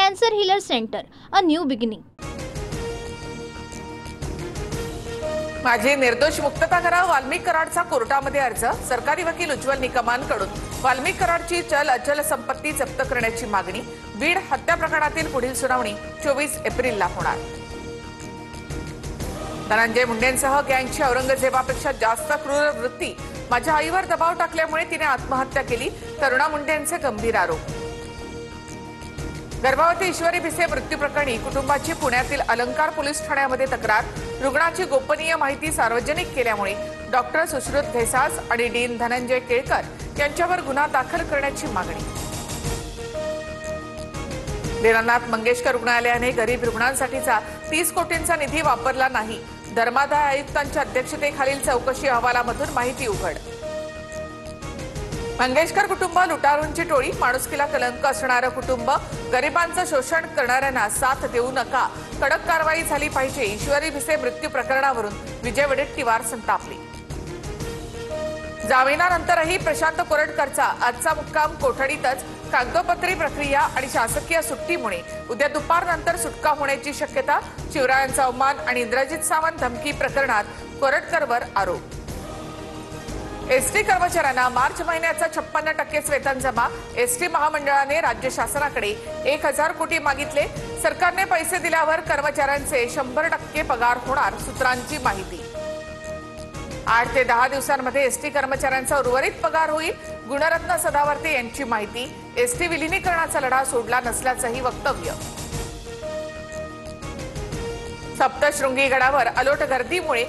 Cancer healer centre, a new beginning. माझी निर्दोष मुक्तता करा, वाल्मिक कराडचा कोर्टामध्ये अर्ज. सरकारी वकील उज्ज्वल निकमांकडून वाल्मिक कराडची चल अचल संपत्ती जप्त करण्याची मागणी. बीड हत्या प्रकरणातील पुढील सुनावणी 24 एप्रिलला होणार. धनंजय मुंडेंसह गँगची औरंगजेबापेक्षा जास्त क्रूर वृत्ती. माझ्या आईवर दबाव टाकल्यामुळे तिने आत्महत्या केली. तरुणा मुंडेंचे गंभीर आरोप. गर्भवती ईश्वरी भिसे मृत्यू प्रकरणी कुटुंबाची पुण्यातील अलंकार पोलीस ठाण्यामध्ये तक्रार. रुग्णाची गोपनीय माहिती सार्वजनिक केल्यामुळे डॉक्टर सुश्रुत घेसास आणि डीन धनंजय केळकर यांच्यावर गुन्हा दाखल करण्याची मागणी. दीनानाथ मंगेशकर रुग्णालयाने गरीब रुग्णांसाठीचा 30 कोटींचा निधी वापरला नाही. धर्मादाय आयुक्तांच्या अध्यक्षतेखालील चौकशी अहवालामधून माहिती उघड. मंगेशकर कुटुंब लुटारूंची टोळी. माणुसकीला कलंक असणारं कुटुंब. गरिबांचं शोषण करणाऱ्यांना साथ देऊ नका. कडक कारवाई झाली पाहिजे. ईश्वरी भिसे मृत्यू प्रकरणावरून विजय वडेट्टीवार संतापले. जामिनानंतरही प्रशांत कोरटकरचा आजचा मुक्काम कोठडीतच. कागदोपत्री प्रक्रिया आणि शासकीय सुट्टीमुळे उद्या दुपारनंतर सुटका होण्याची शक्यता. शिवरायांचा अवमान आणि इंद्रजित सावंत धमकी प्रकरणात कोरटकरवर आरोप. एसटी कर्मचाऱ्यांना मार्च महिन्याचा 56% वेतन जमा. एसटी महामंडळाने राज्य शासनाकडे 1000 कोटी मागितले. सरकारने पैसे दिल्यावर कर्मचाऱ्यांचे 100% पगार होणार, सूत्रांची माहिती. 8 ते 10 दिवसांमध्ये एसटी कर्मचाऱ्यांचा उर्वरित पगार होईल. गुणरत्न सदावर्ते यांची माहिती. एसटी विलिनीकरणाचा लढा सोडला नसल्याचंही वक्तव्य. सप्तशृंगी गडावर अलोट गर्दीमुळे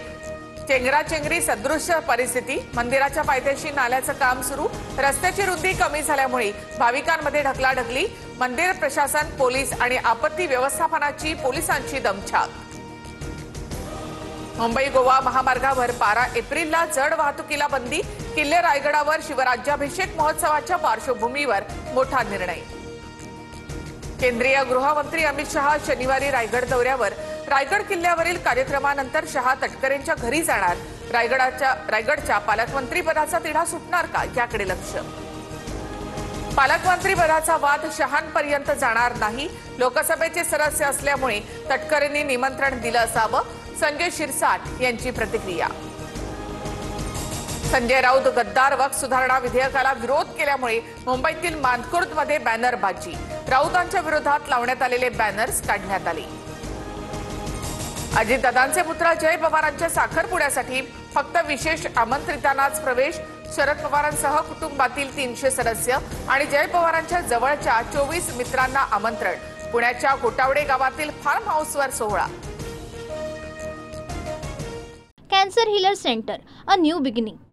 चेंगराचेंगरी सदृश परिस्थिती. मंदिराच्या पायथ्याशी नाल्याचं काम सुरू. रस्त्याची रुंदी कमी झाल्यामुळे भाविकांमध्ये ढकलाढकली. मंदिर प्रशासन, पोलीस आणि आपत्ती व्यवस्थापनाची पोलिसांची दमछाक. मुंबई गोवा महामार्गावर 12 एप्रिलला जड वाहतुकीला बंदी. किल्ले रायगडावर शिवराज्याभिषेक महोत्सवाच्या पार्श्वभूमीवर मोठा निर्णय. केंद्रीय गृहमंत्री अमित शहा शनिवारी रायगड दौऱ्यावर. रायगड किल्ल्यावरील कार्यक्रमानंतर शहा तटकरेंच्या घरी जाणार. रायगडच्या पालकमंत्रीपदाचा तिढा सुटणार का, याकडे लक्ष. पालकमंत्रीपदाचा वाद शहांपर्यंत जाणार नाही. लोकसभेचे सदस्य असल्यामुळे तटकरेंनी निमंत्रण दिलं असावं. संजय शिरसाट यांची प्रतिक्रिया. संजय राऊत गद्दार वक्फ सुधारणा विधेयकाला विरोध केल्यामुळे मुंबईतील मानखुर्दमध्ये बॅनरबाजी. राऊतांच्या विरोधात लावण्यात आलेले बॅनर्स काढण्यात आले. अजितदादांचे पुत्र जय पवारांच्या साखरपुड्यासाठी फक्त विशेष आमंत्रितांनाच प्रवेश. शरद पवारांसह कुटुंबातील 300 सदस्य आणि जय पवारांच्या जवळच्या 24 मित्रांना आमंत्रण. पुण्याच्या गोटावडे गावातील फार्म हाऊसवर सोहळा. Cancer healer centre, a new beginning.